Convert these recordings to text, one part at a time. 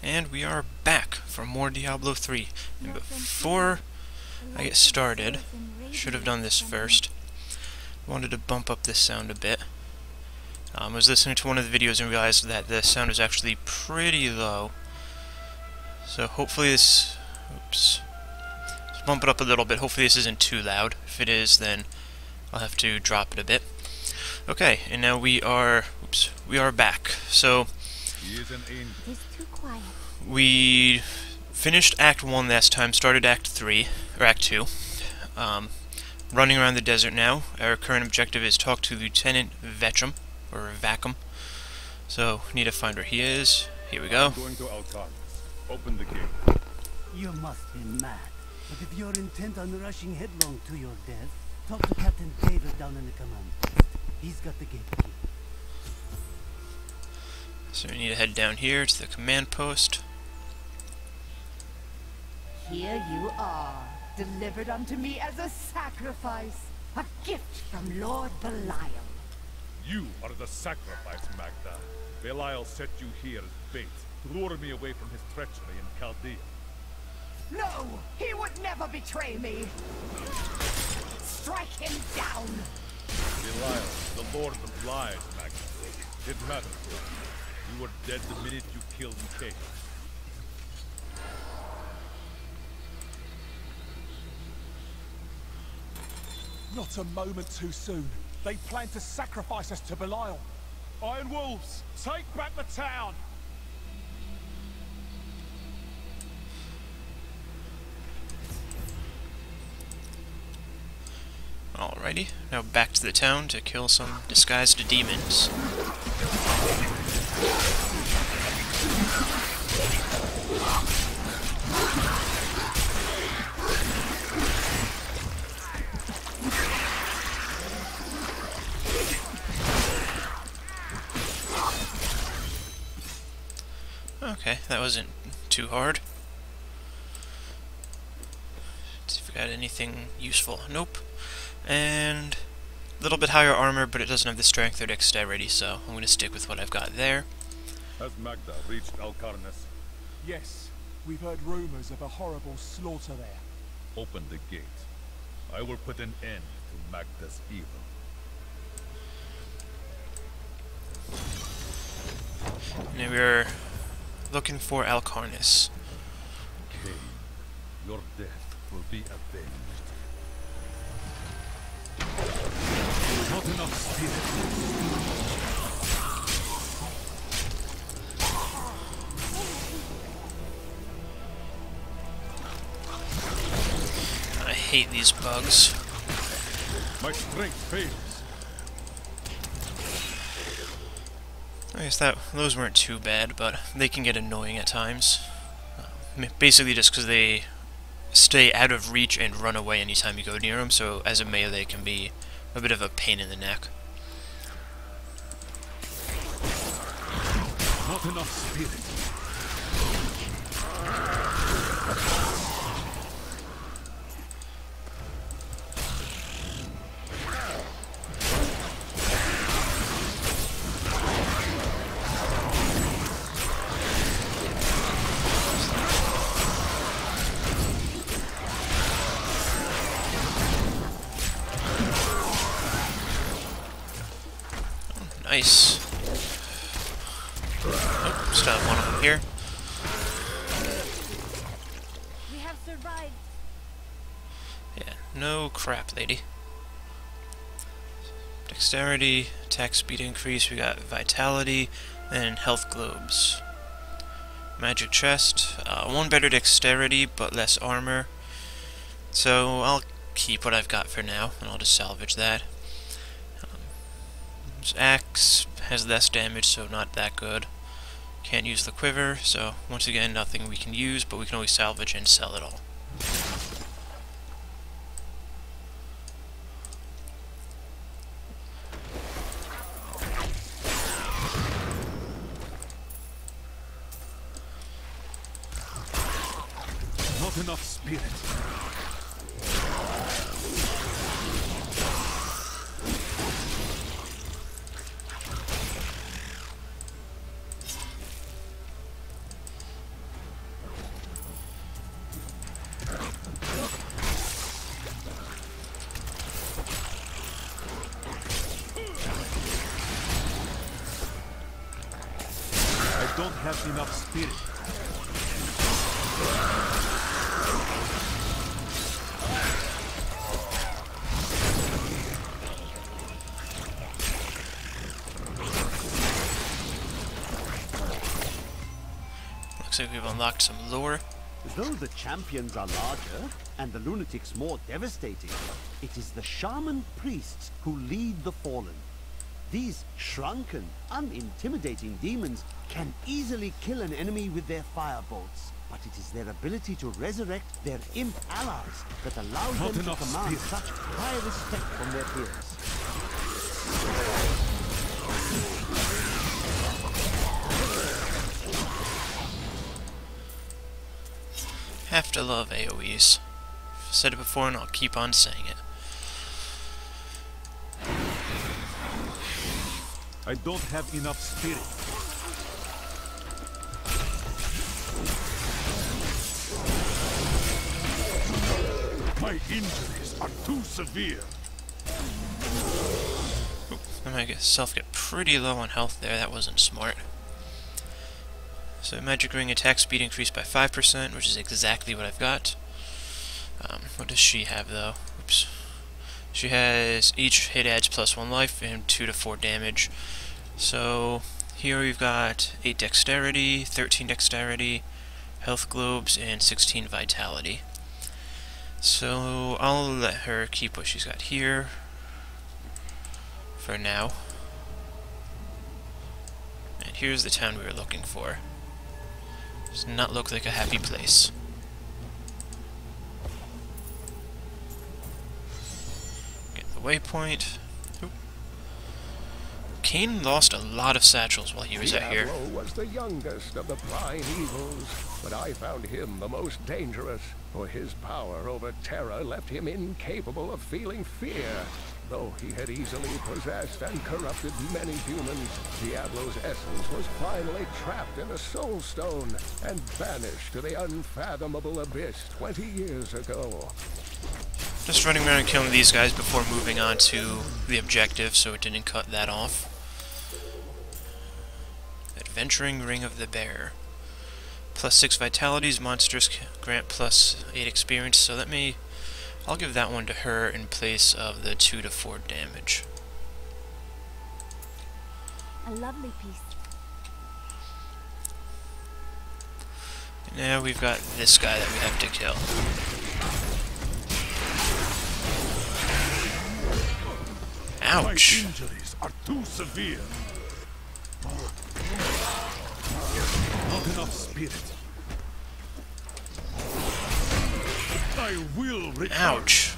And we are back for more Diablo 3. And before I get started, should have done this first. Wanted to bump up this sound a bit. I was listening to one of the videos and realized that the sound is actually pretty low. So hopefully this... Oops. Let's bump it up a little bit. Hopefully this isn't too loud. If it is, then I'll have to drop it a bit. Okay, and now we are... Oops. We are back. So... We finished Act 1 last time, started Act 3, or Act 2. Running around the desert now. Our current objective is talk to Lieutenant Vetchum, or Vacum. So, need to find where he is. Here we go. I'm going to Alcon. Open the gate. You must be mad. But if you're intent on rushing headlong to your death, talk to Captain David down in the command post. He's got the gate key. So we need to head down here to the command post. Here you are, delivered unto me as a sacrifice, a gift from Lord Belial. You are the sacrifice, Magda. Belial set you here as bait to lure me away from his treachery in Chaldea. No, he would never betray me. Strike him down. Belial, the Lord of Lies, Magda. It matters. You were dead the minute you killed Kate. Not a moment too soon. They plan to sacrifice us to Belial. Iron Wolves, take back the town! Alrighty, now back to the town to kill some disguised demons. Okay, that wasn't too hard. Let's see if we got anything useful. Nope. And a little bit higher armor, but it doesn't have the strength or dexterity, so I'm going to stick with what I've got there. Has Magda reached Alcarnes? Yes, we've heard rumors of a horrible slaughter there. Open the gate. I will put an end to Magda's evil. Now we're looking for Alcarnes. Cain, your death will be avenged. Not enough spirit. I hate these bugs. My strength fails. I guess those weren't too bad, but they can get annoying at times. Basically just because they stay out of reach and run away anytime you go near them, so as a melee can be a bit of a pain in the neck. Not enough spirit. Nice. Oh, still have one of them here. We have survived. Yeah, no crap, lady. Dexterity, attack speed increase, we got vitality, and health globes. Magic chest, one better dexterity, but less armor. So I'll keep what I've got for now, and I'll just salvage that. This axe has less damage, so not that good. Can't use the quiver, so once again, nothing we can use, but we can always salvage and sell it all. Not enough spirit. don't have enough spirit. Looks like we've unlocked some lore. Though the champions are larger and the lunatics more devastating, it is the shaman priests who lead the fallen. These shrunken, unintimidating demons can easily kill an enemy with their firebolts, but it is their ability to resurrect their imp allies that allows them to command such high respect from their peers. Have to love AoEs. I've said it before and I'll keep on saying it. I don't have enough spirit. My injuries are too severe. Oop, I might get myself get pretty low on health there. That wasn't smart. So magic ring attack speed increased by 5%, which is exactly what I've got. What does she have though? Oops. She has each hit adds +1 life and 2 to 4 damage. So here we've got 8 dexterity, 13 dexterity, health globes, and 16 vitality. So I'll let her keep what she's got here for now. And here's the town we were looking for. Does not look like a happy place. Get the waypoint. Oop. Cain lost a lot of satchels while he was out here. Diablo was the youngest of the primeavals, but I found him the most dangerous, for his power over terror left him incapable of feeling fear. Though he had easily possessed and corrupted many humans, Diablo's essence was finally trapped in a soul stone and banished to the unfathomable abyss 20 years ago. Just running around and killing these guys before moving on to the objective, so it didn't cut that off. Adventuring Ring of the Bear. +6 vitalities, monsters grant +8 experience, so I'll give that one to her in place of the 2 to 4 damage. A lovely piece. Now we've got this guy that we have to kill. Ouch! My injuries are too severe. Not enough spirit. I will return. Ouch!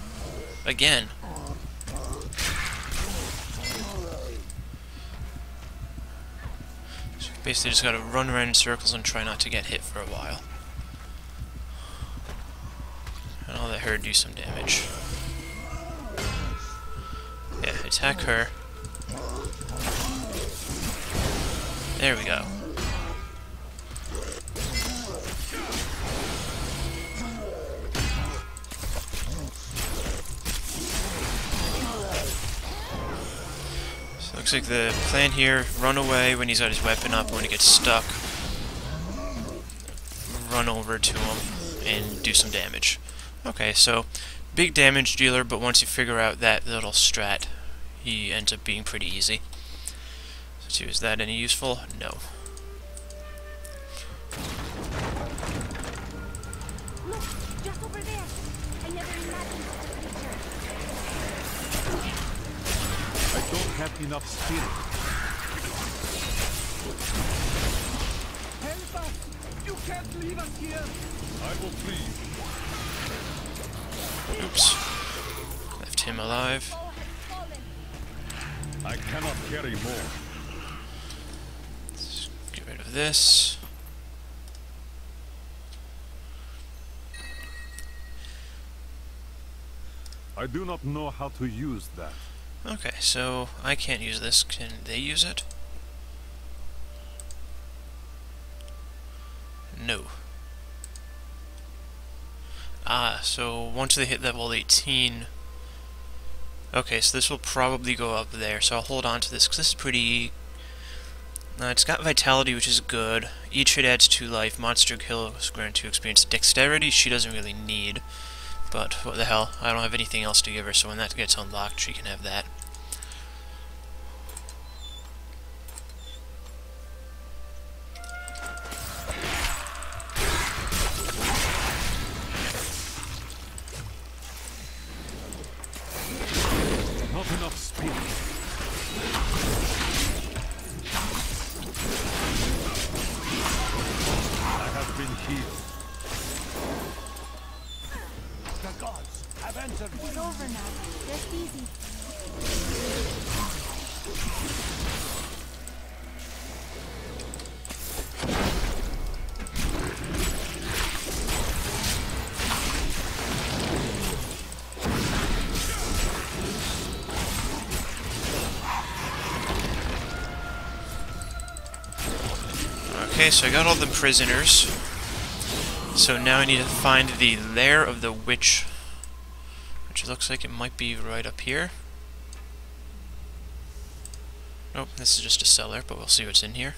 Again. So basically just gotta run around in circles and try not to get hit for a while. And I'll let her do some damage. Yeah, attack her. There we go. So looks like the plan here, run away when he's got his weapon up, when he gets stuck, run over to him and do some damage. Okay, so big damage dealer, but once you figure out that little strat, he ends up being pretty easy. So is that any useful? No. Look, just over there. I never imagined such a creature. I don't have enough spirit. Help us! You can't leave us here! I will flee. Oops. Left him alive. All has fallen. I cannot carry more. Let's get rid of this. I do not know how to use that. Okay, so I can't use this. Can they use it? No. Ah, so once they hit level 18... Okay, so this will probably go up there, so I'll hold on to this, because this is pretty It's got Vitality, which is good. Each hit adds 2 life. Monster kills grant 2 experience. Dexterity, she doesn't really need. But what the hell, I don't have anything else to give her, so when that gets unlocked, she can have that. Not enough speed. I have been healed. The gods have entered. It's over now. Rest easy. Okay, so I got all the prisoners. So now I need to find the lair of the witch, which looks like it might be right up here. Nope, this is just a cellar, but we'll see what's in here.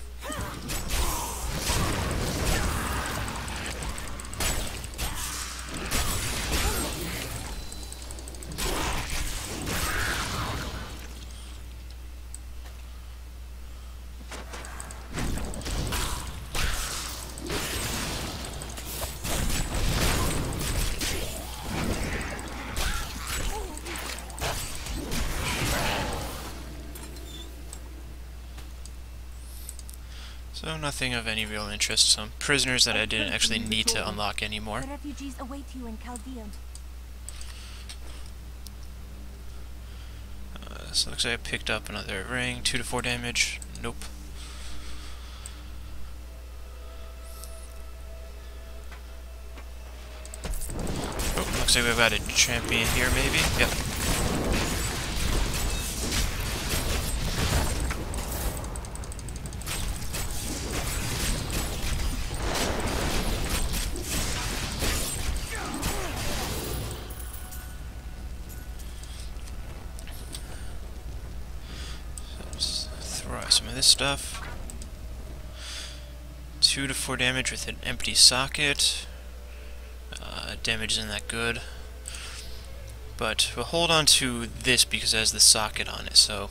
So nothing of any real interest. Some prisoners that I didn't actually need to unlock anymore. The refugees await you in Chaldea. So it looks like I picked up another ring, 2 to 4 damage. Nope. Oh, looks like we've got a champion here, maybe. Yep. Throw out some of this stuff. 2 to 4 damage with an empty socket. Damage isn't that good. But we'll hold on to this because it has the socket on it. So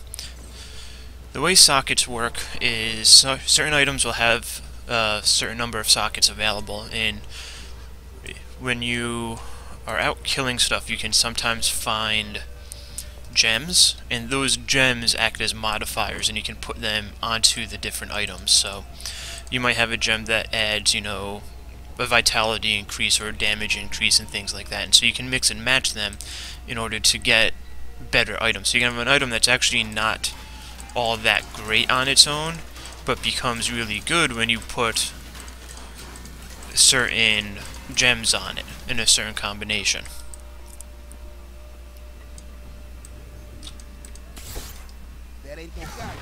the way sockets work is certain items will have a certain number of sockets available, and when you are out killing stuff you can sometimes find gems, and those gems act as modifiers and you can put them onto the different items. So you might have a gem that adds, you know, a vitality increase or a damage increase and things like that, and so you can mix and match them in order to get better items. So you can have an item that's actually not all that great on its own, but becomes really good when you put certain gems on it in a certain combination. There ain't no guards.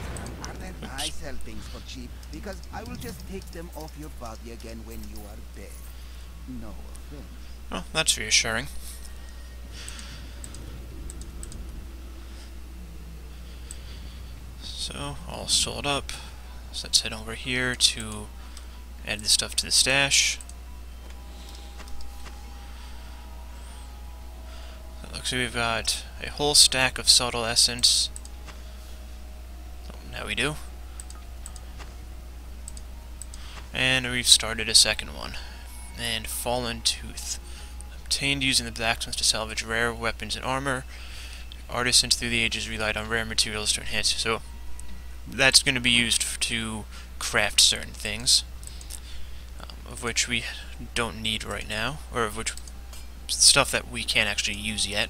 And then I sell things for cheap because I will just take them off your body again when you are dead. No offense. Well, that's reassuring. So, all sold up. So let's head over here to add the stuff to the stash. So it looks like we've got a whole stack of subtle essence. Oh, now we do. And we've started a second one. And Fallen Tooth. Obtained using the blacksmith to salvage rare weapons and armor. Artisans through the ages relied on rare materials to enhance. So that's going to be used to craft certain things, of which we don't need right now, or of which stuff that we can't actually use yet.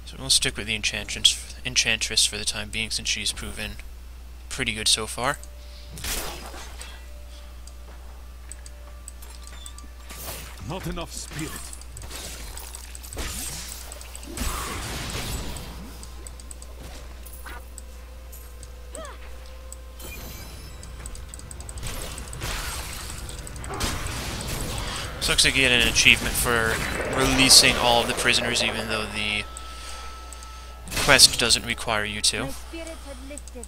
So we'll stick with the Enchantress for the time being, since she's proven pretty good so far. Not enough spirit. So looks like you get an achievement for releasing all of the prisoners, even though the quest doesn't require you to. My spirit had lifted.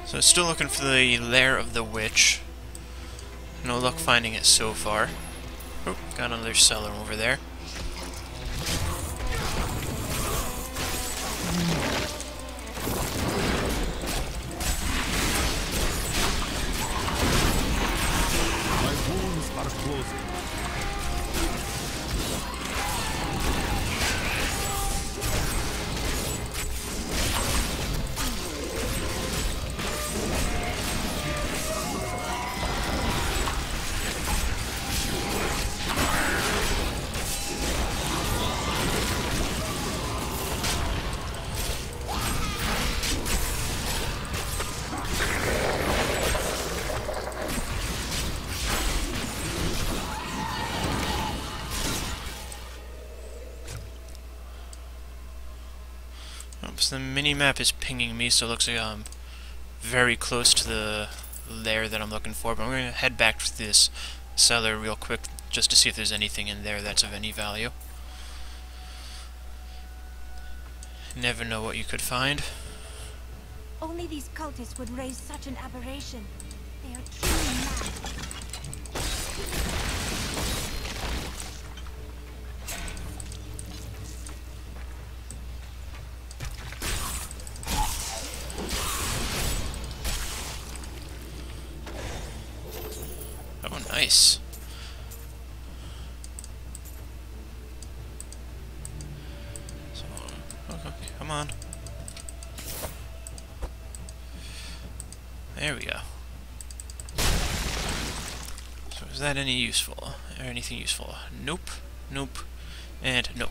So still looking for the lair of the witch. No luck finding it so far. Oh, got another cellar over there. My wounds are closing. So the mini-map is pinging me, so it looks like I'm very close to the lair that I'm looking for, but I'm going to head back to this cellar real quick just to see if there's anything in there that's of any value. Never know what you could find. Only these cultists would raise such an aberration. They are truly mad. Oh, nice. So, okay, come on. There we go. So is that any useful? Or anything useful? Nope, nope, and nope.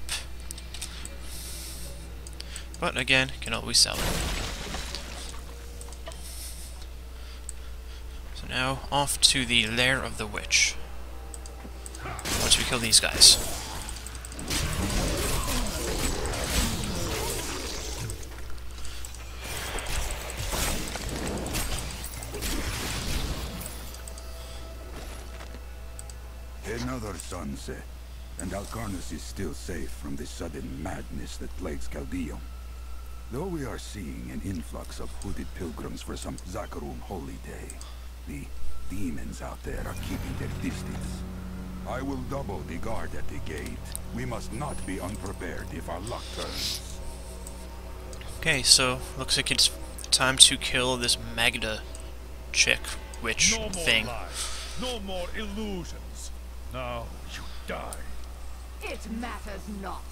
But again, can always sell it. So now, off to the lair of the witch. Once we kill these guys. Another sunset, and Alcarnus is still safe from the sudden madness that plagues Caldeum. Though we are seeing an influx of hooded pilgrims for some Zakarum holy day, the demons out there are keeping their distance. I will double the guard at the gate. We must not be unprepared if our luck turns. Okay, so looks like it's time to kill this Magda chick, witch No more thing. lies. No more illusions. Now you die. It matters not.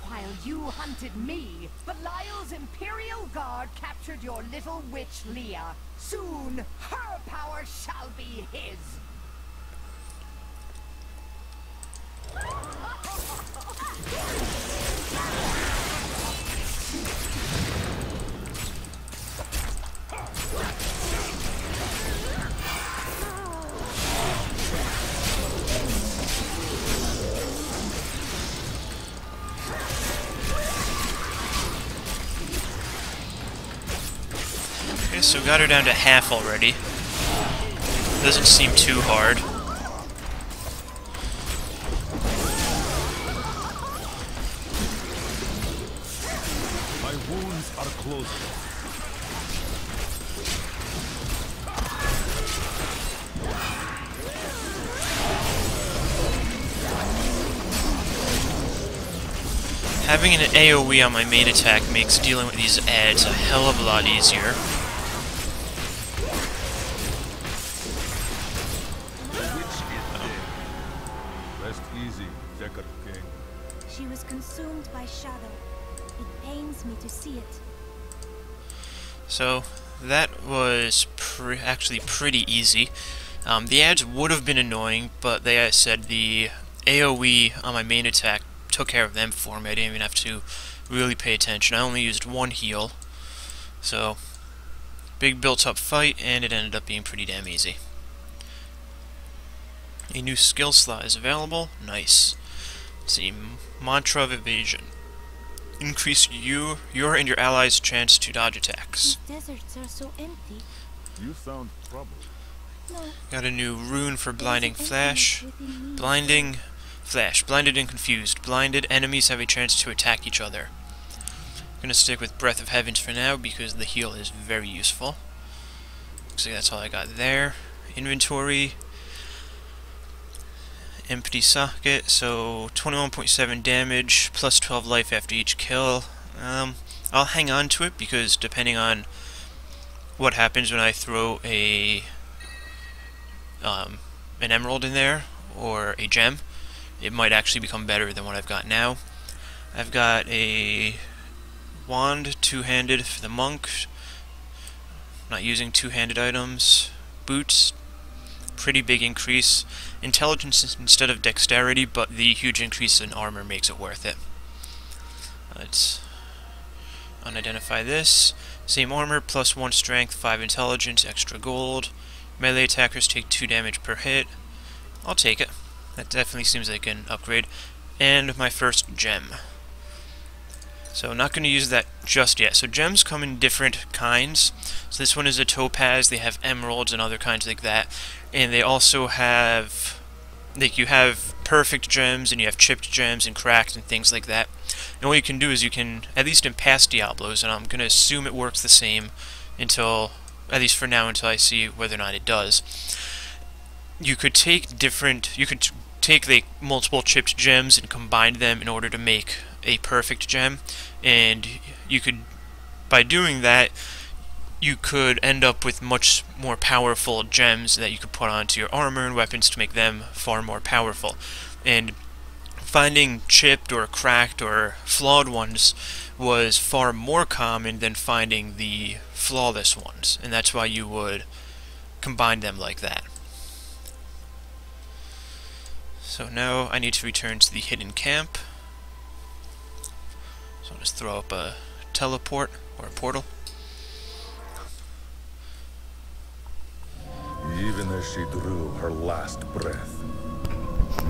While you hunted me, Belial's Imperial Guard captured your little witch Leah. Soon, her power shall be his. Okay, so got her down to half already. Doesn't seem too hard. My wounds are closing. Having an AoE on my main attack makes dealing with these ads a hell of a lot easier. Rest easy, Decker King. She was consumed by shadow. It pains me to see it. So that was actually pretty easy. The ads would have been annoying, but they said the AoE on my main attack took care of them for me. I didn't even have to really pay attention. I only used one heal. So, big built-up fight, and it ended up being pretty damn easy. A new skill slot is available. Nice. Let's see. Mantra of Evasion. Increase your and your allies' chance to dodge attacks. These deserts are so empty. You sound troubled. No, Got a new rune for Blinding there's an Flash. emptiness within me. Blinding Flash. Blinded and confused. Blinded enemies have a chance to attack each other. I'm gonna stick with Breath of Heavens for now because the heal is very useful. Looks like that's all I got there. Inventory. Empty socket, so 21.7 damage, plus 12 life after each kill. I'll hang on to it because depending on what happens when I throw an emerald in there, or a gem, it might actually become better than what I've got now. I've got a wand, two-handed for the monk, not using two-handed items, boots, pretty big increase, intelligence instead of dexterity, but the huge increase in armor makes it worth it. Let's unidentify this. Same armor, plus 1 strength, 5 intelligence, extra gold. Melee attackers take 2 damage per hit. I'll take it. That definitely seems like an upgrade. And my first gem. So not going to use that just yet. So gems come in different kinds. So this one is a topaz, they have emeralds and other kinds like that. And they also have, like, you have perfect gems and you have chipped gems and cracked and things like that. And what you can do is you can, at least in past Diablos, and I'm going to assume it works the same until, at least for now, until I see whether or not it does. You could take like multiple chipped gems and combine them in order to make a perfect gem, and you could, by doing that, you could end up with much more powerful gems that you could put onto your armor and weapons to make them far more powerful. And finding chipped or cracked or flawed ones was far more common than finding the flawless ones, and that's why you would combine them like that. So now I need to return to the hidden camp. So I'll just throw up a teleport or a portal. Even as she drew her last breath,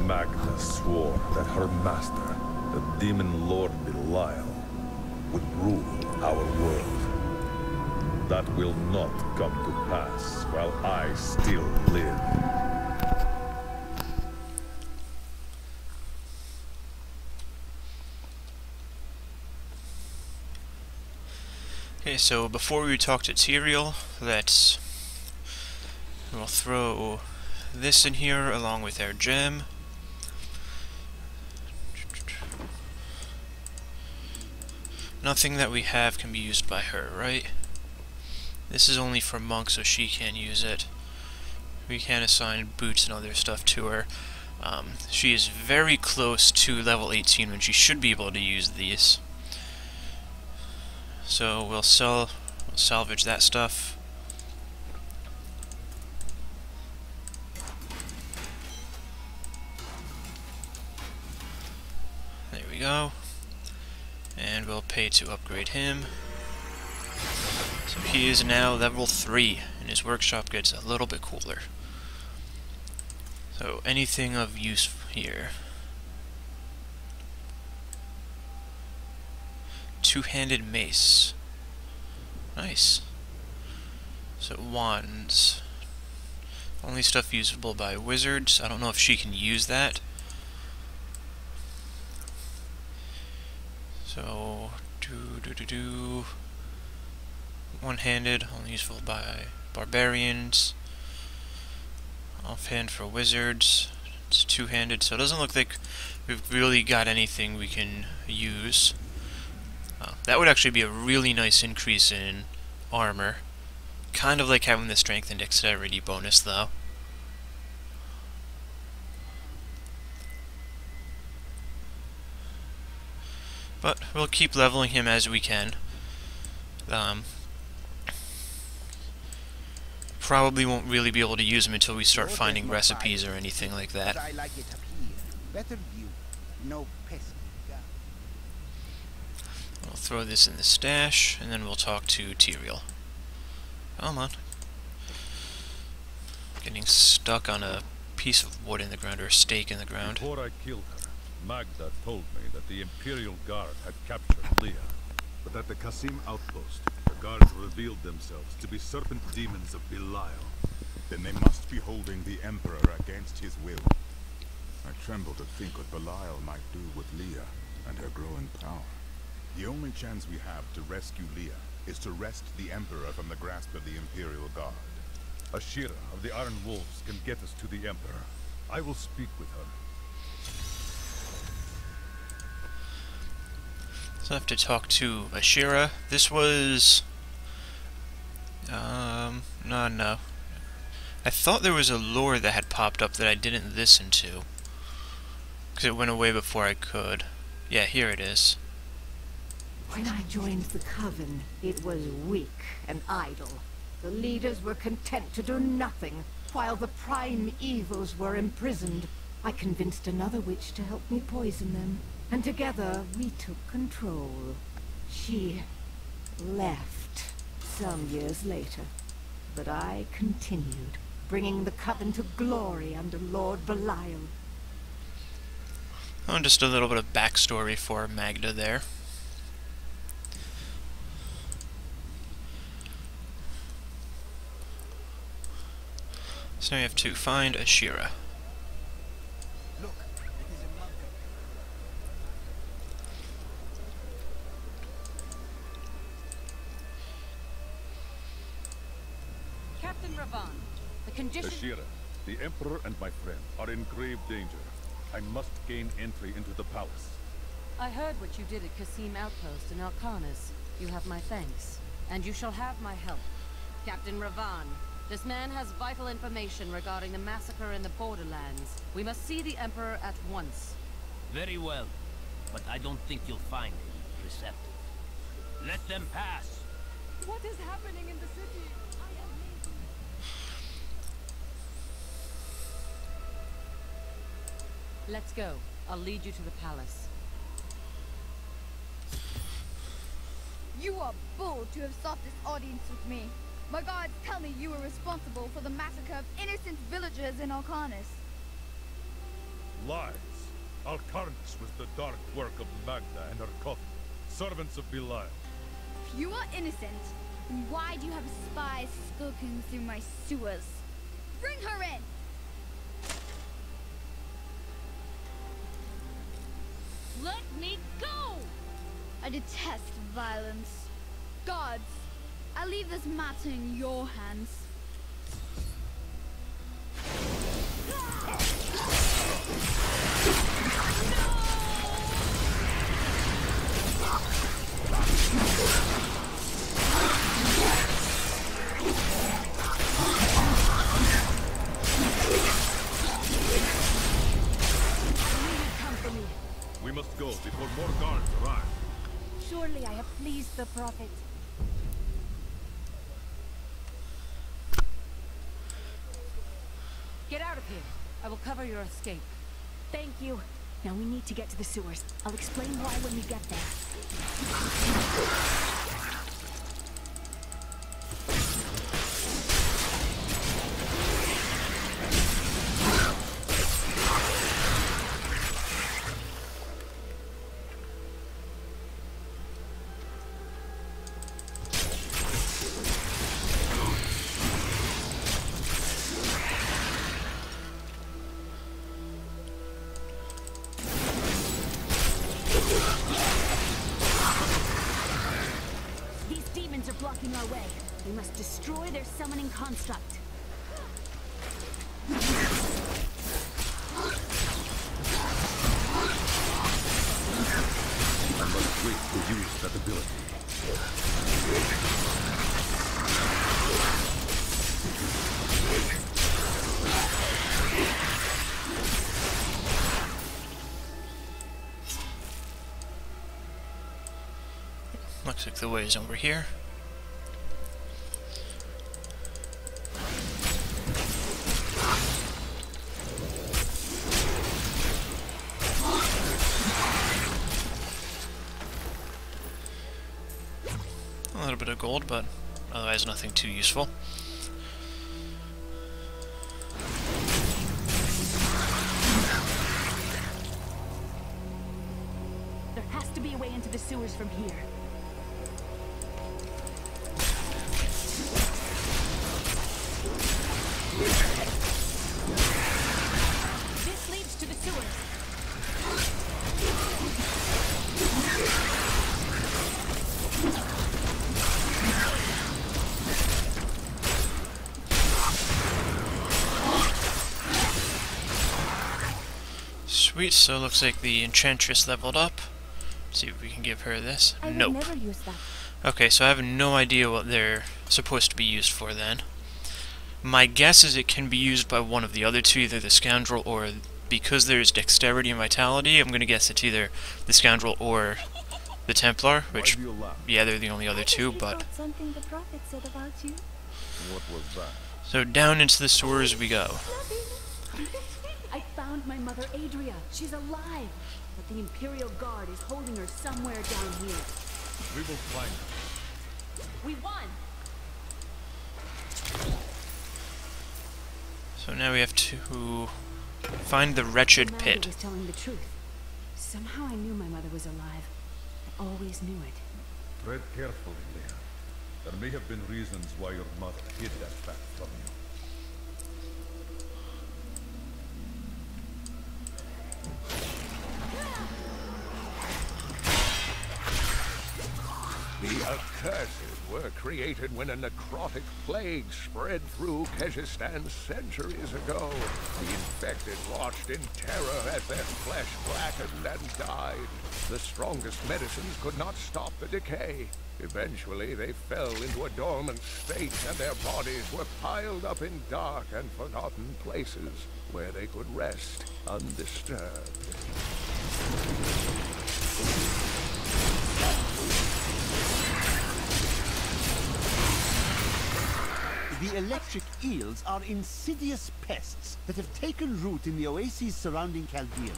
Magda swore that her master, the demon lord Belial, would rule our world. That will not come to pass while I still live. Okay, so before we talk to Tyrael, we'll throw this in here along with our gem. Nothing that we have can be used by her, right? This is only for monks, so she can't use it. We can assign boots and other stuff to her. She is very close to level 18 when she should be able to use these. So we'll salvage that stuff. There we go. And we'll pay to upgrade him. So he is now level 3, and his workshop gets a little bit cooler. So anything of use here. Two-handed mace. Nice. So wands. Only stuff usable by wizards. I don't know if she can use that. So one-handed, only useful by barbarians. Offhand for wizards. It's two-handed, so it doesn't look like we've really got anything we can use. That would actually be a really nice increase in armor. Kind of like having the strength and dexterity bonus, though. But we'll keep leveling him as we can. Probably won't really be able to use him until we start finding recipes or anything like that. I like it up here. better view. No pesky guy. I'll throw this in the stash, and then we'll talk to Tyrael. Come on. Getting stuck on a piece of wood in the ground, or a stake in the ground. Before I killed her, Magda told me that the Imperial Guard had captured Leah. But at the Qasim outpost, the guards revealed themselves to be serpent demons of Belial. Then they must be holding the Emperor against his will. I tremble to think what Belial might do with Leah and her growing power. The only chance we have to rescue Leah is to wrest the Emperor from the grasp of the Imperial Guard. Ashira of the Iron Wolves can get us to the Emperor. I will speak with her. So I have to talk to Ashira. This was... no. I thought there was a lore that had popped up that I didn't listen to. Because it went away before I could. Yeah, here it is. When I joined the Coven, it was weak and idle. The leaders were content to do nothing, while the prime evils were imprisoned. I convinced another witch to help me poison them, and together we took control. She left some years later, but I continued, bringing the Coven to glory under Lord Belial. Oh, just a little bit of backstory for Magda there. So now we have to find Ashira. Look, it is a mountain. Captain Ravan, the condition... Ashira, the Emperor and my friend are in grave danger. I must gain entry into the palace. I heard what you did at Qasim Outpost in Alcarnas. You have my thanks, and you shall have my help. Captain Ravan, this man has vital information regarding the massacre in the borderlands. We must see the Emperor at once. Very well, but I don't think you'll find him receptive. Let them pass! What is happening in the city? Let's go. I'll lead you to the palace. You are bold to have sought this audience with me. My guards tell me you were responsible for the massacre of innocent villagers in Alcarnas. Lies. Alcarnas was the dark work of Magda and her coven, servants of Belial. If you are innocent, then why do you have spies skulking through my sewers? Bring her in! Let me go! I detest violence. Guards, I leave this matter in your hands. We must go before more guards arrive. Surely I have pleased the Prophet. Get out of here. I will cover your escape. Thank you. Now we need to get to the sewers. I'll explain why when we get there. Blocking our way. We must destroy their summoning construct. I must wait to use that ability. Looks like the way is over here. A little bit of gold, but otherwise nothing too useful. There has to be a way into the sewers from here. This leads to the sewers. Sweet, so it looks like the Enchantress leveled up. Let's see if we can give her this. I would Nope. never use that. Okay, so I have no idea what they're supposed to be used for then. My guess is it can be used by one of the other two, either the Scoundrel or... Because there's Dexterity and Vitality, I'm gonna guess it's either the Scoundrel or the Templar, which... Yeah, they're the only other two, but... Something the prophet said about you. What was that? So down into the sewers we go. I found my mother Adria. She's alive. But the Imperial Guard is holding her somewhere down here. We will find her. We won! So now we have to find the wretched Commander pit. was telling the truth. Somehow I knew my mother was alive. I always knew it. Tread carefully, Leah. There may have been reasons why your mother hid that fact from you. The Accursed were created when a necrotic plague spread through Kyrgyzstan centuries ago. The infected watched in terror as their flesh blackened and died. The strongest medicines could not stop the decay. Eventually, they fell into a dormant state, and their bodies were piled up in dark and forgotten places where they could rest undisturbed. The electric eels are insidious pests that have taken root in the oases surrounding Chaldean.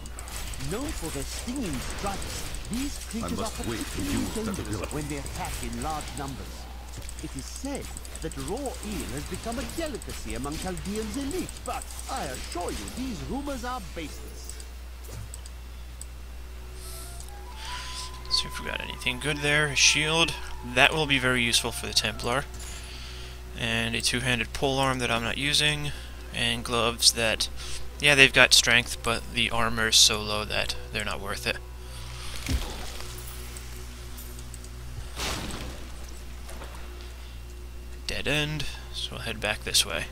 Known for their stinging stripes, these creatures are must wait to particularly use that dangerous ability. when they attack in large numbers. It is said that raw eel has become a delicacy among Chaldean's elite, but I assure you these rumors are baseless. Let's see if we got anything good there. A shield. That will be very useful for the Templar. And a two-handed polearm that I'm not using. And gloves that, yeah, they've got strength, but the armor is so low that they're not worth it. Dead end, so we'll head back this way.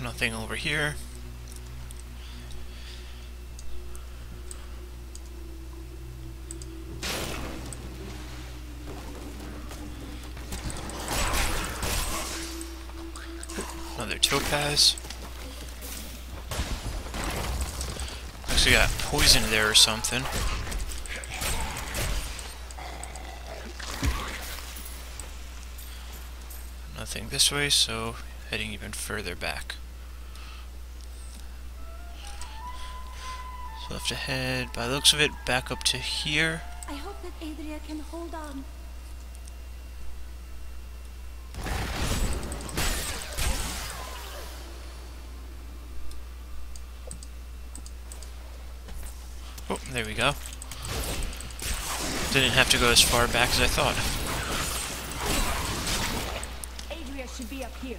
Nothing over here. Another topaz. Looks like I got poison there or something. Nothing this way, so heading even further back. So we'll have to head, by the looks of it, back up to here. I hope that Adria can hold on. Oh, there we go. Didn't have to go as far back as I thought. Adria should be up here.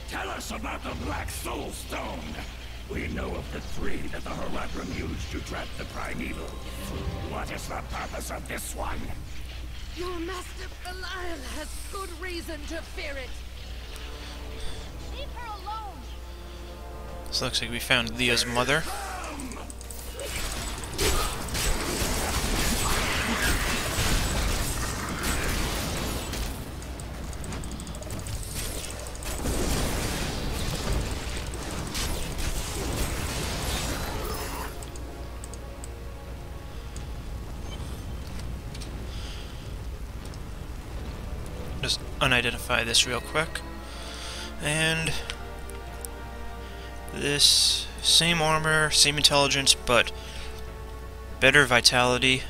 Tell us about the Black Soul Stone. We know of the 3 that the Horadrim used to trap the primeval. What is the purpose of this one? Your master Belial has good reason to fear it. Leave her alone. So looks like we found Leah's mother. Just unidentify this real quick. And this, same armor, same intelligence, but better vitality.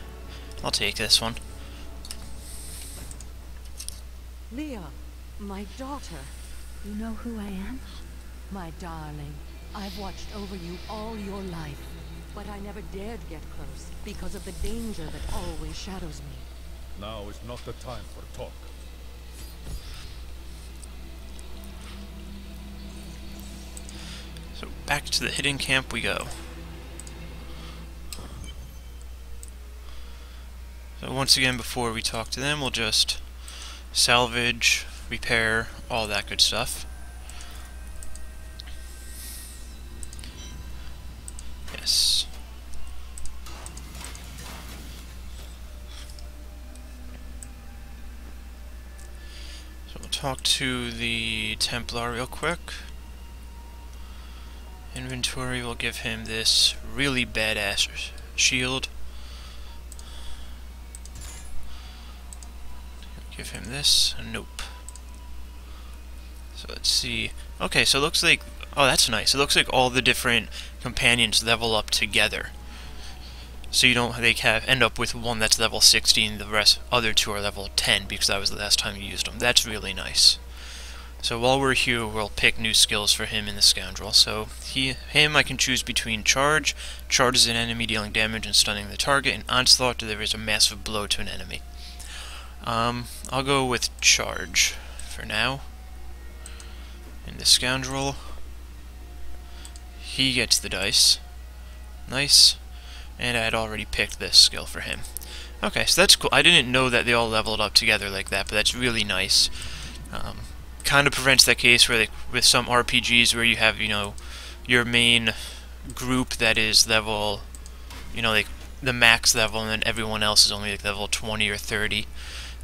I'll take this one. Leah, my daughter. You know who I am? My darling, I've watched over you all your life, but I never dared get close because of the danger that always shadows me. Now is not the time for talk. So back to the hidden camp we go. So once again, before we talk to them, we'll just salvage, repair, all that good stuff. Yes. So we'll talk to the Templar real quick. Inventory will give him this really badass shield. Give him this. Nope. So let's see. Okay, so it looks like... Oh, that's nice. It looks like all the different companions level up together. So you don't... They end up with one that's level 16, the rest other 2 are level 10, because that was the last time you used them. That's really nice. So while we're here, we'll pick new skills for him in the Scoundrel. So him I can choose between Charge. Charge is an enemy dealing damage and stunning the target, and Onslaught delivers a massive blow to an enemy. I'll go with Charge for now. And the Scoundrel, he gets the dice. Nice. And I had already picked this skill for him. Okay, so that's cool. I didn't know that they all leveled up together like that, but that's really nice. Kind of prevents that case where, like, with some RPGs where you have, you know, your main group that is level, you know, like the max level, and then everyone else is only like level 20 or 30,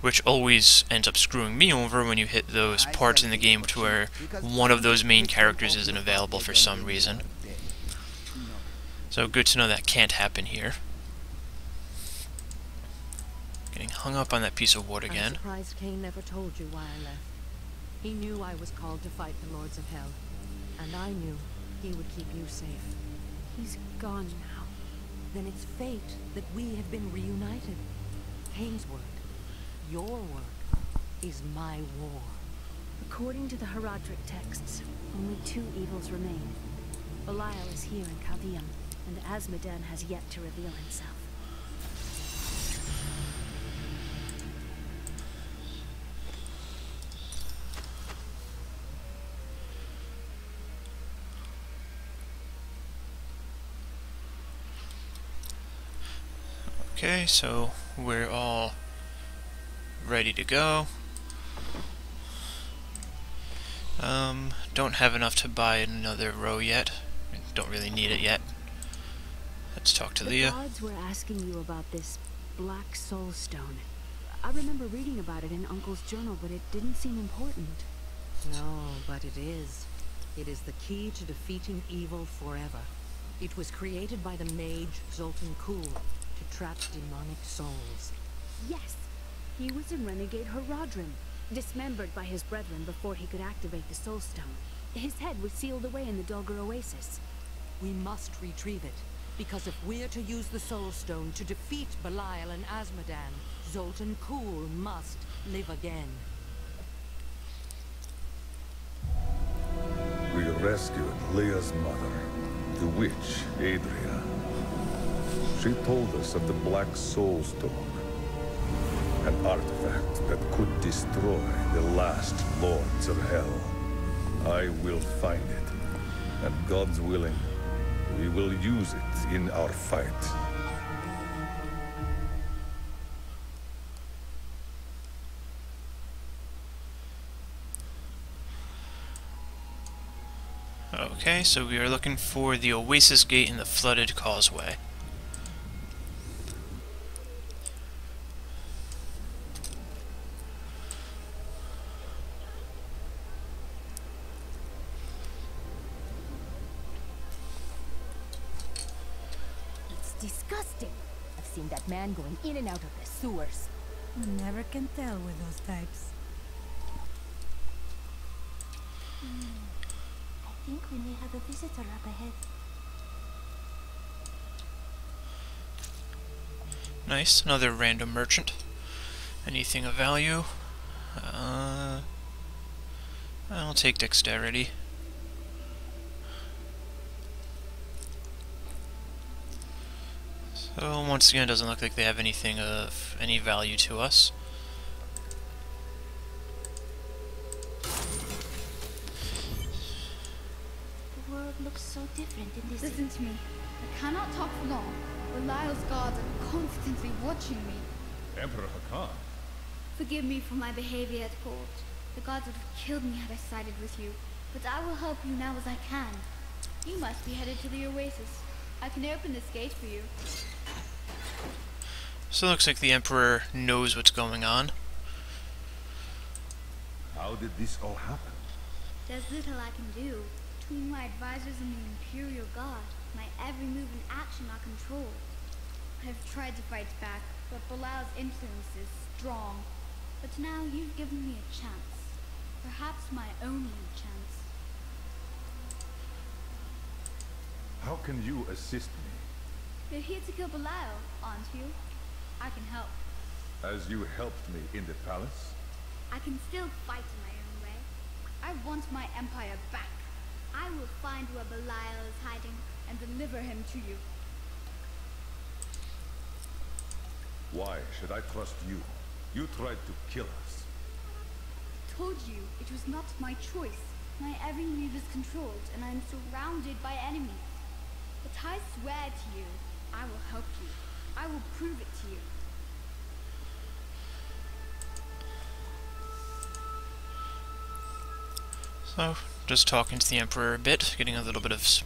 which always ends up screwing me over when you hit those parts in the game to where one of those main characters isn't available for some reason. So good to know that can't happen here. Getting hung up on that piece of wood again. I'm surprised Cain never told you why I left. He knew I was called to fight the Lords of Hell, and I knew he would keep you safe. He's gone now. Then it's fate that we have been reunited. Cain's work, your work, is my war. According to the Horadric texts, only 2 evils remain. Belial is here in Chaldeum, and Azmodan has yet to reveal himself. Okay, so we're all ready to go. Don't have enough to buy another row yet. Don't really need it yet. Let's talk to Leah. The gods were asking you about this black soul stone. I remember reading about it in Uncle's journal, but it didn't seem important. No, but it is. It is the key to defeating evil forever. It was created by the mage Zoltan Kuhl to trap demonic souls. Yes, he was a renegade Horadrim, dismembered by his brethren before he could activate the soul stone. His head was sealed away in the Dulgur Oasis. We must retrieve it, because if we're to use the soul stone to defeat Belial and Azmodan, Zoltan Kuhl must live again. We rescued Leah's mother, the witch Adria. She told us of the Black Soul Stone, an artifact that could destroy the last lords of hell. I will find it, and God's willing, We will use it in our fight. Okay, so we are looking for the Oasis Gate in the flooded causeway. It's disgusting. I've seen that man going in and out of the sewers. You never can tell with those types. I think we may have a visitor up ahead. Nice, another random merchant. Anything of value? I'll take dexterity. So once again, it doesn't look like they have anything of any value to us. The world looks so different in this. Listen to me. I cannot talk for long. Belial's guards are constantly watching me. Emperor Hakan. Forgive me for my behavior at court. The gods would have killed me had I sided with you. But I will help you now as I can. You must be headed to the Oasis. I can open this gate for you. So it looks like the Emperor knows what's going on. How did this all happen? There's little I can do. Between my advisors and the Imperial Guard, my every move and action are controlled. I've tried to fight back, but Belial's influence is strong. But now you've given me a chance. Perhaps my only chance. How can you assist me? You're here to kill Belial, aren't you? I can help. As you helped me in the palace? I can still fight in my own way. I want my empire back. I will find where Belial is hiding and deliver him to you. Why should I trust you? You tried to kill us. I told you it was not my choice. My every move is controlled and I am surrounded by enemies. But I swear to you, I will help you. I will prove it to you. So, just talking to the Emperor a bit, getting a little bit of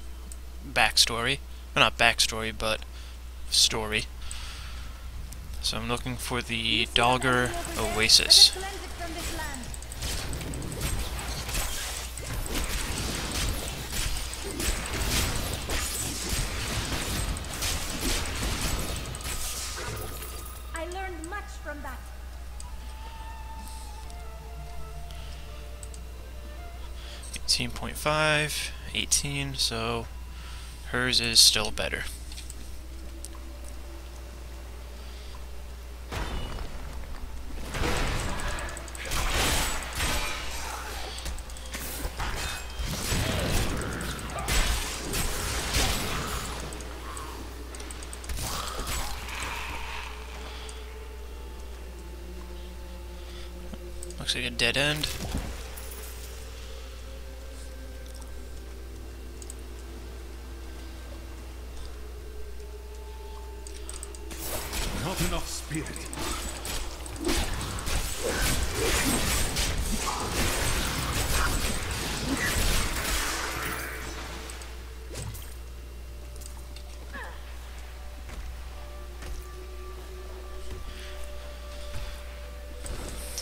backstory. Well, not backstory, but story. So I'm looking for the Dalgar Oasis. I learned much from that. 18.5, 18, so hers is still better. Looks like a dead end. Not enough spirit.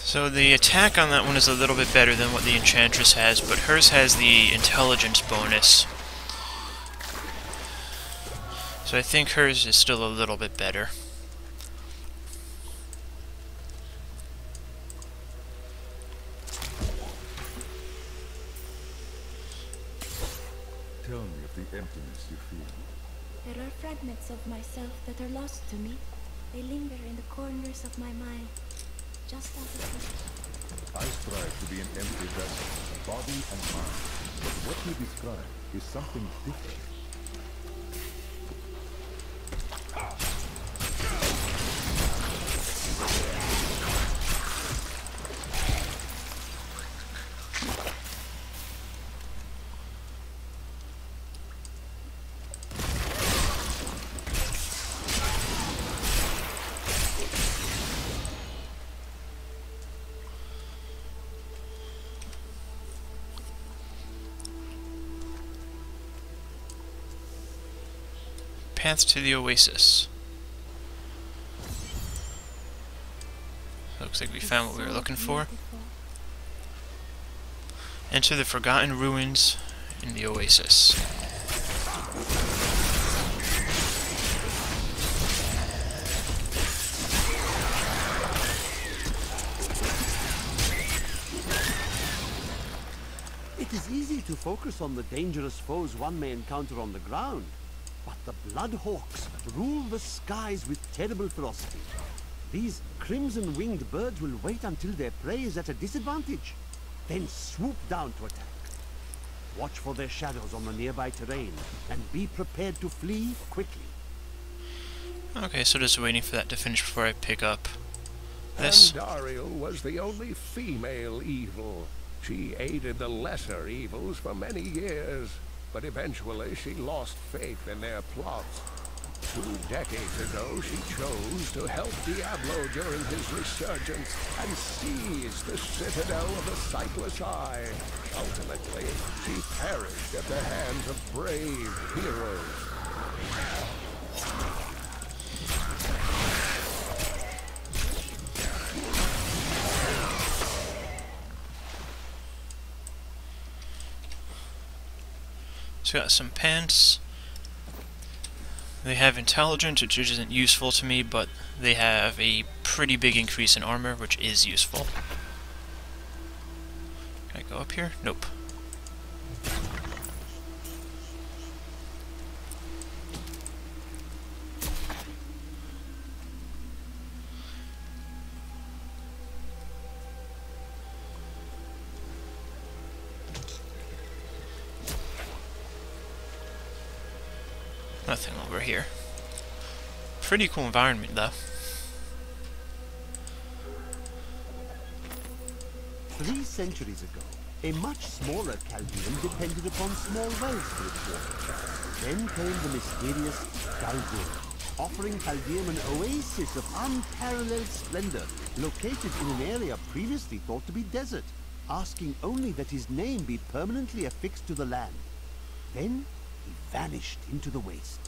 So the attack on that one is a little bit better than what the Enchantress has, but hers has the intelligence bonus. So I think hers is still a little bit better. Tell me of the emptiness you feel. There are fragments of myself that are lost to me. They linger in the corners of my mind, just as a kid. I strive to be an empty vessel, body and mind. But what you describe is something different. path to the oasis. Looks like we found what we were looking for. Enter the forgotten ruins in the oasis. It is easy to focus on the dangerous foes one may encounter on the ground, but the Bloodhawks rule the skies with terrible ferocity. These crimson-winged birds will wait until their prey is at a disadvantage, then swoop down to attack. Watch for their shadows on the nearby terrain, and be prepared to flee quickly. Okay, so just waiting for that to finish before I pick up this. Andariel was the only female evil. She aided the lesser evils for many years, but eventually she lost faith in their plots. 2 decades ago, she chose to help Diablo during his resurgence and seize the citadel of the Sightless Eye. Ultimately, she perished at the hands of brave heroes. So got some pants. They have intelligence, which isn't useful to me, but they have a pretty big increase in armor, which is useful. Can I go up here? Nope. Nothing over here. Pretty cool environment, though. 3 centuries ago, a much smaller Chaldean depended upon small wells for its water. Then came the mysterious Galdur, offering Chaldean an oasis of unparalleled splendor, located in an area previously thought to be desert, asking only that his name be permanently affixed to the land. Then he vanished into the wastes.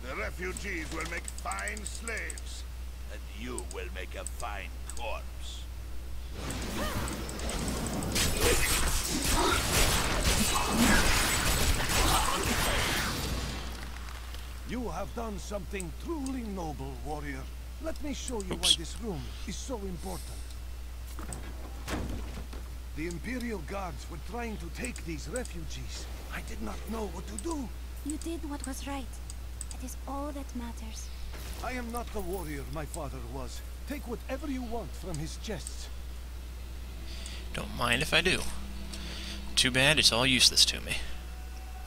The refugees will make fine slaves, and you will make a fine corpse. You have done something truly noble, warrior. Let me show you why this room is so important. The Imperial Guards were trying to take these refugees. I did not know what to do. You did what was right. It is all that matters. I am not the warrior my father was. Take whatever you want from his chests. Don't mind if I do. Too bad it's all useless to me.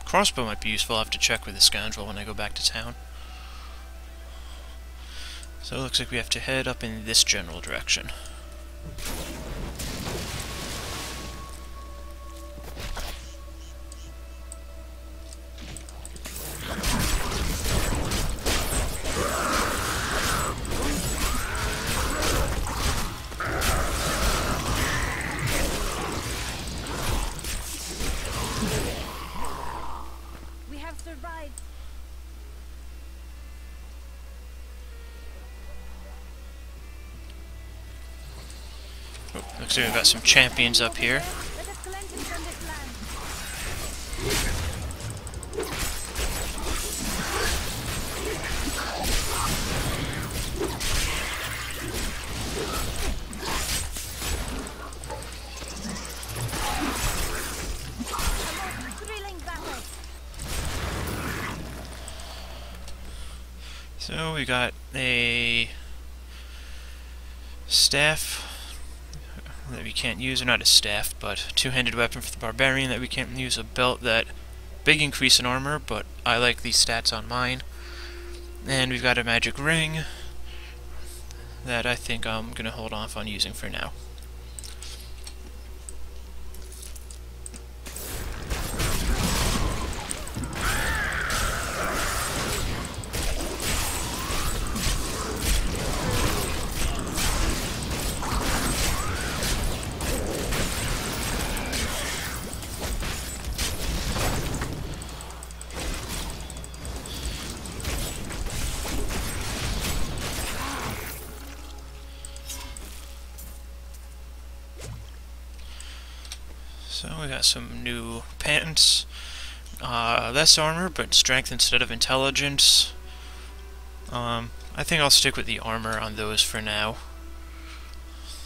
Crossbow might be useful. I'll have to check with the scoundrel when I go back to town. So it looks like we have to head up in this general direction. Survived. Oh, looks like we've got some champions up here. Let us cleanse him from this land. So we got a staff that we can't use, or not a staff, but a two-handed weapon for the barbarian that we can't use, a belt that big increase in armor, but I like these stats on mine. And we've got a magic ring that I think I'm gonna hold off on using for now. So we got some new pants. Less armor, but strength instead of intelligence. I think I'll stick with the armor on those for now.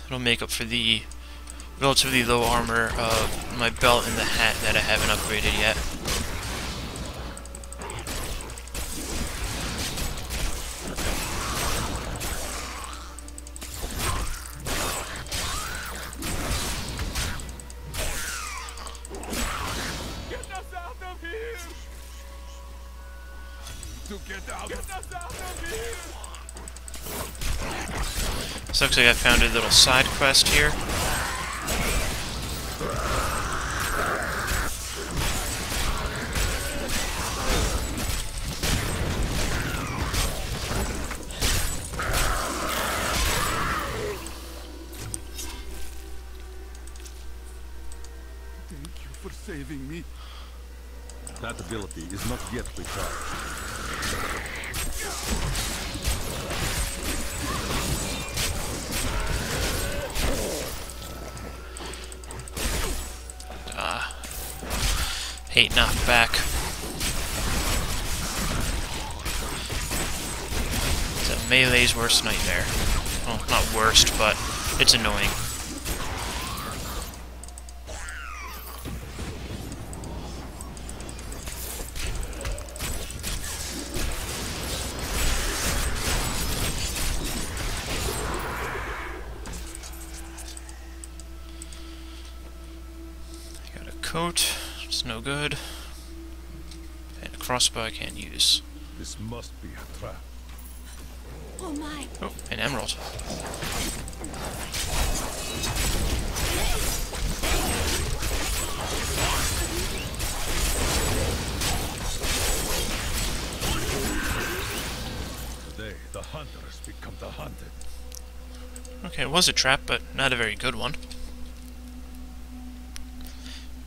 It'll make up for the relatively low armor of my belt and the hat that I haven't upgraded yet. So looks like I found a little side quest here. Thank you for saving me. That ability is not yet recharged. Hate knockback. It's a melee's worst nightmare. Well, not worst, but it's annoying. Got a coat. It's no good. And a crossbow I can't use. This must be a trap. Oh my. Oh, an emerald. Today, the hunters become the hunted. Okay, it was a trap, but not a very good one.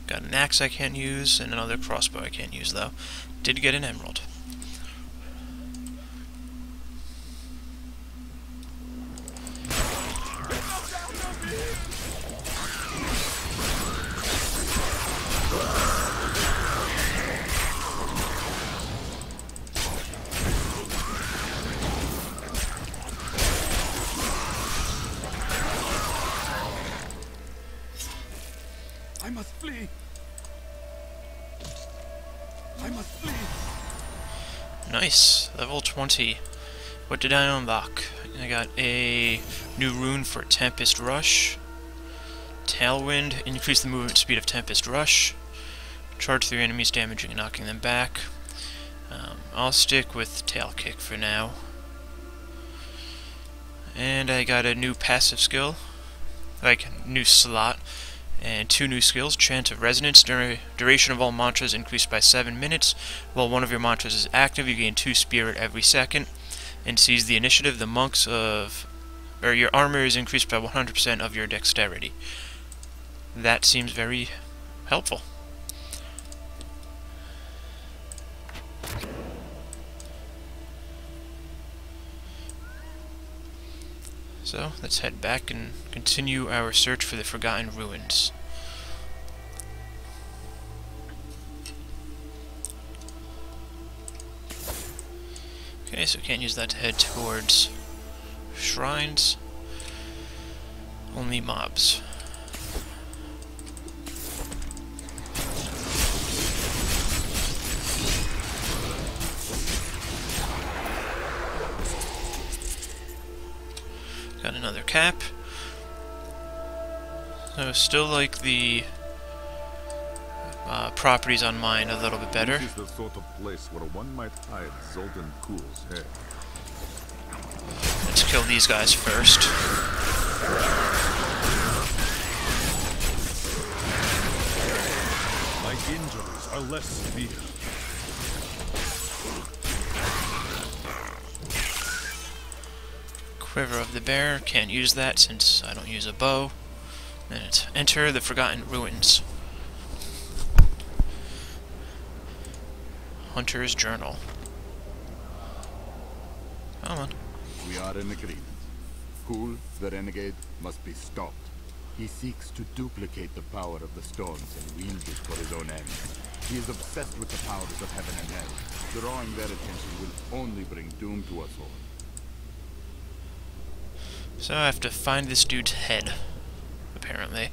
Got an axe I can't use, and another crossbow I can't use, though. Did get an emerald. I must flee. I must flee. Nice. Level 20. What did I unlock? I got a new rune for Tempest Rush. Tailwind. Increase the movement speed of Tempest Rush. Charge through enemies, damaging and knocking them back. I'll stick with Tail Kick for now. And I got a new passive skill. Like, new slot. And 2 new skills. Chant of Resonance. Duration of all mantras increased by 7 minutes. While one of your mantras is active, you gain 2 spirit every second. And seize the initiative. Your armor is increased by 100% of your dexterity. That seems very helpful. So, let's head back and continue our search for the Forgotten Ruins. Okay, so can't use that to head towards shrines. Only mobs. Got another cap. So still like the properties on mine a little bit better. This is the sort of place where one might hide Zoltan Kuhl's head. Let's kill these guys first. My injuries are less severe. Quiver of the Bear, can't use that since I don't use a bow. And it's enter the Forgotten Ruins. Hunter's Journal. Come on. We are in agreement. Kuhl, the renegade, must be stopped. He seeks to duplicate the power of the storms and wield it for his own ends. He is obsessed with the powers of heaven and hell. Drawing their attention will only bring doom to us all. So I have to find this dude's head, apparently.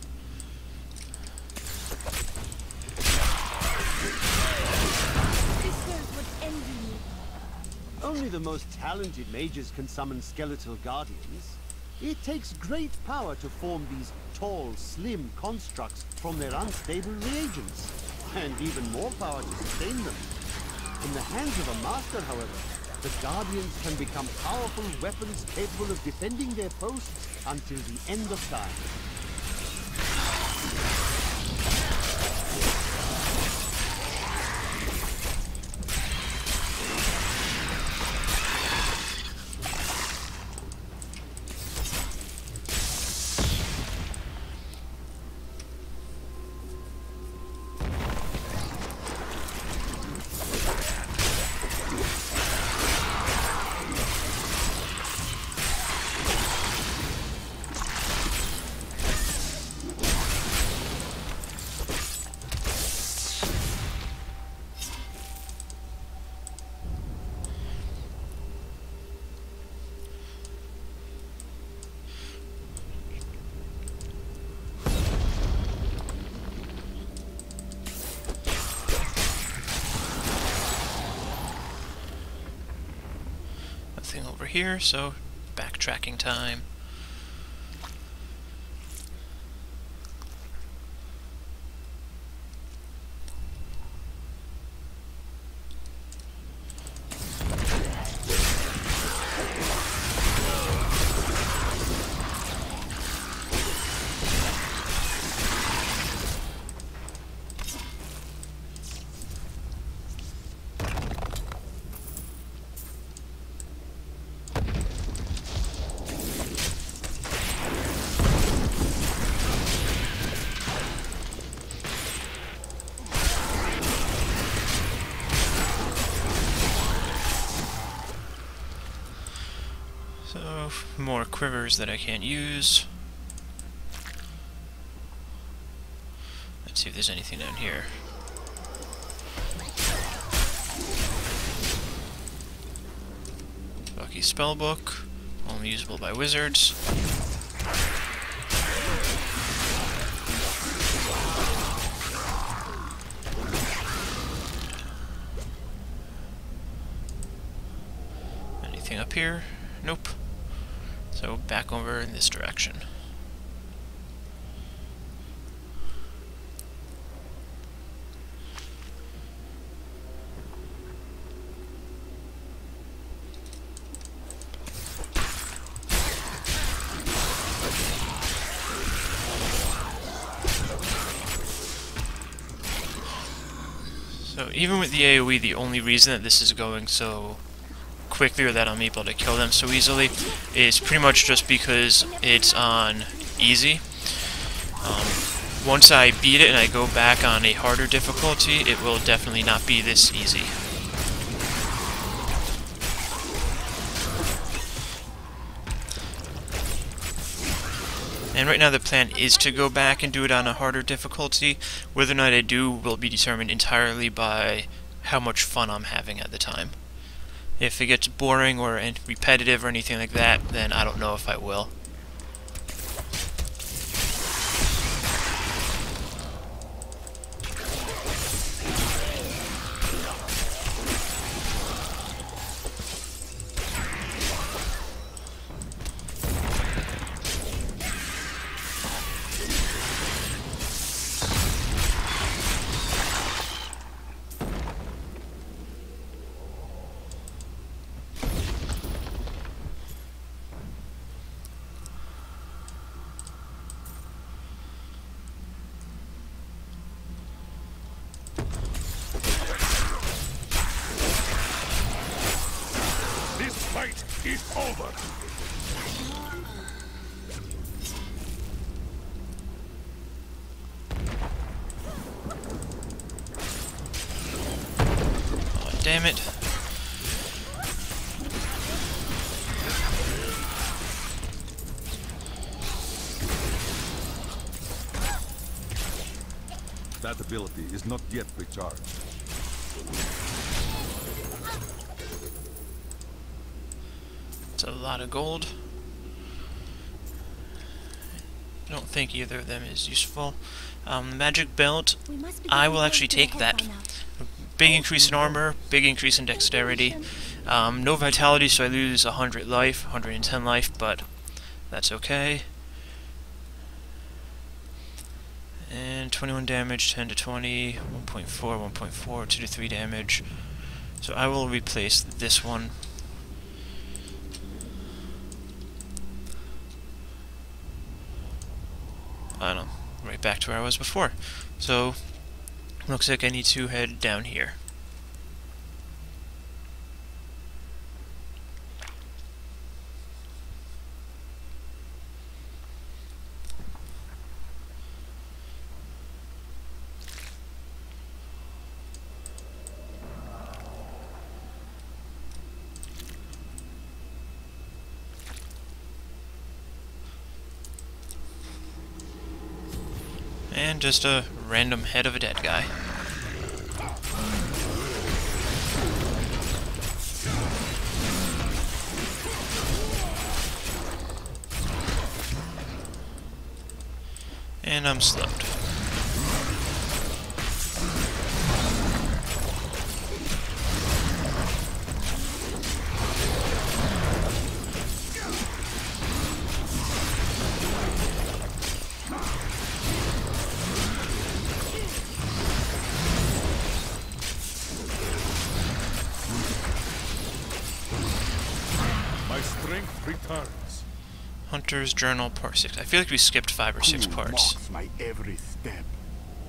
Sisters would envy me. Only the most talented mages can summon skeletal guardians. It takes great power to form these tall, slim constructs from their unstable reagents, and even more power to sustain them. In the hands of a master, however, the guardians can become powerful weapons capable of defending their posts until the end of time. Nothing over here, so backtracking time. So, more quivers that I can't use. Let's see if there's anything down here. Lucky spellbook, only usable by wizards. Anything up here? Nope. So back over in this direction. So even with the AoE, the only reason that this is going so quickly or that I'm able to kill them so easily is pretty much just because it's on easy. Once I beat it and I go back on a harder difficulty, it will definitely not be this easy. And right now the plan is to go back and do it on a harder difficulty. Whether or not I do will be determined entirely by how much fun I'm having at the time. If it gets boring or repetitive or anything like that, then I don't know if I will. It's over. Oh, damn it. That ability is not yet recharged. It's a lot of gold. I don't think either of them is useful. Magic belt, I will actually take that. Big increase in armor, big increase in dexterity. No vitality, so I lose 100 life, 110 life, but that's okay. And 21 damage, 10 to 20, 1.4, 1.4, 2 to 3 damage. So I will replace this one. I don't know, right back to where I was before. So, looks like I need to head down here. And just a random head of a dead guy. And I'm slugged. My strength returns. Hunter's Journal, Part 6. I feel like we skipped 5 or 6 parts. Mocks my every step.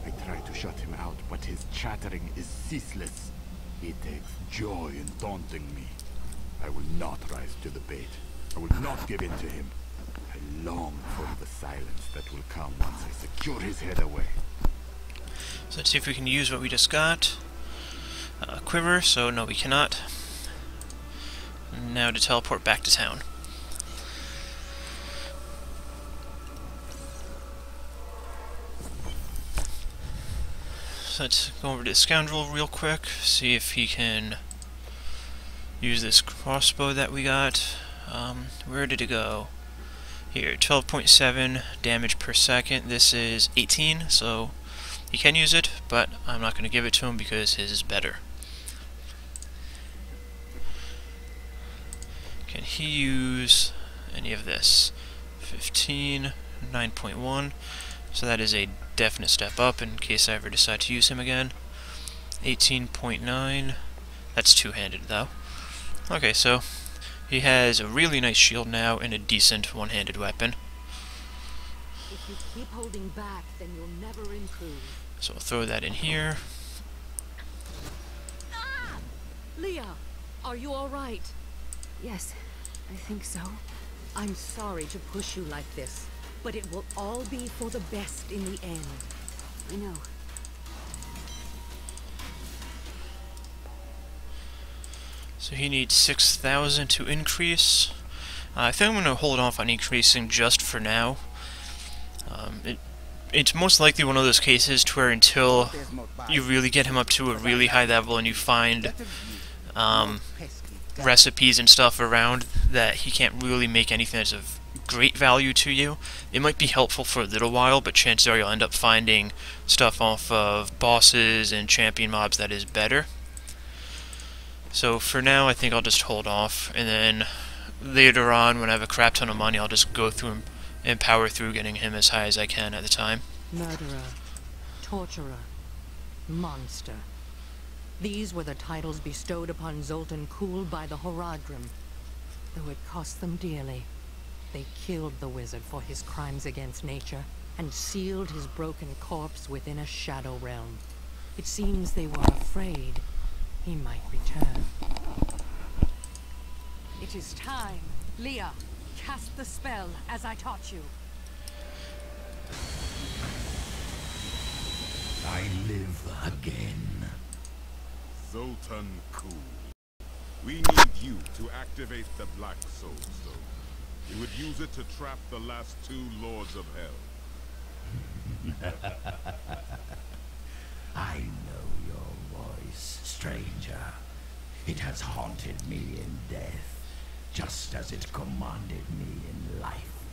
I try to shut him out, but his chattering is ceaseless. He takes joy in taunting me. I will not rise to the bait. I will not give in to him. I long for the silence that will come once I secure his head away. So let's see if we can use what we just got. Quiver, so no we cannot. Now to teleport back to town. So let's go over to the scoundrel real quick, see if he can use this crossbow that we got. Where did it go? Here, 12.7 damage per second. This is 18, so he can use it, but I'm not going to give it to him because his is better. Can he use any of this? 15, 9.1. So that is a definite step up in case I ever decide to use him again. 18.9. That's two-handed though. Okay, so he has a really nice shield now and a decent one-handed weapon. If you keep holding back, then you'll never improve. So I'll throw that in here. Ah! Leah, are you all right? Yes, I think so. I'm sorry to push you like this, but it will all be for the best in the end. I know. So he needs 6,000 to increase. I think I'm going to hold off on increasing just for now. It's most likely one of those cases to where until you really get him up to a really high level and you find recipes and stuff around that he can't really make anything that's of great value to you, it might be helpful for a little while, but chances are you'll end up finding stuff off of bosses and champion mobs that is better. So for now I think I'll just hold off, and then later on when I have a crap ton of money I'll just go through and power through getting him as high as I can at the time. Murderer, torturer, monster. These were the titles bestowed upon Zoltan Kuhl by the Horadrim. Though it cost them dearly, they killed the wizard for his crimes against nature and sealed his broken corpse within a shadow realm. It seems they were afraid he might return. It is time. Leah, cast the spell as I taught you. I live again. Zoltan Kuhl. We need you to activate the Black Soul Stone. You would use it to trap the last two Lords of Hell. I know your voice, stranger. It has haunted me in death, just as it commanded me in life.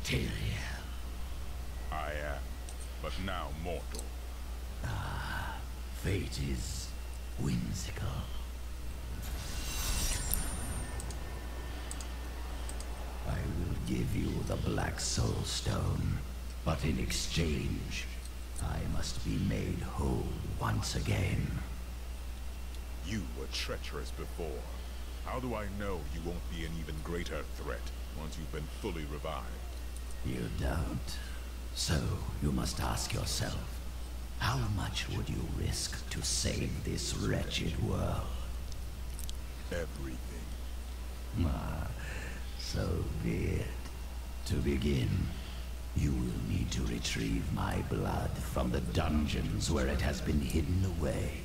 Tyrael. I am, but now mortal. Ah, fate is whimsical. I will give you the Black Soul Stone, but in exchange, I must be made whole once again. You were treacherous before. How do I know you won't be an even greater threat once you've been fully revived? You don't. So, you must ask yourself, how much would you risk to save this wretched world? Everything. Ah, so be it. To begin, you will need to retrieve my blood from the dungeons where it has been hidden away.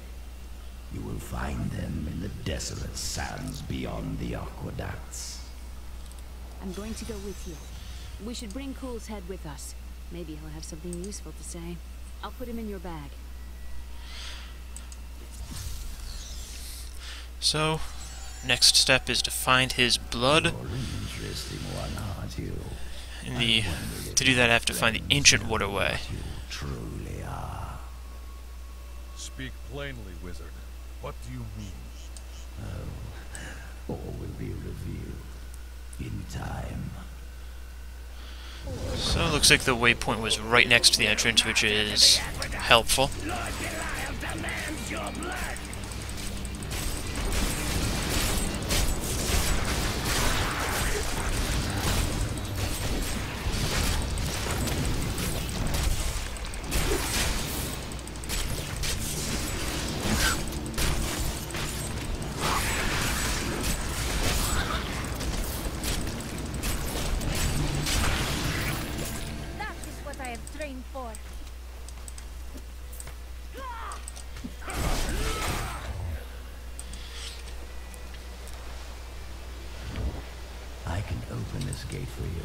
You will find them in the desolate sands beyond the aqueducts. I'm going to go with you. We should bring Cool's head with us. Maybe he'll have something useful to say. I'll put him in your bag. So, next step is to find his blood. You're an interesting one, aren't you? To do that, I have to find the ancient waterway. You truly are. Speak plainly, wizard. What do you mean? Oh, all will be revealed in time. So it looks like the waypoint was right next to the entrance, which is helpful. For. I can open this gate for you.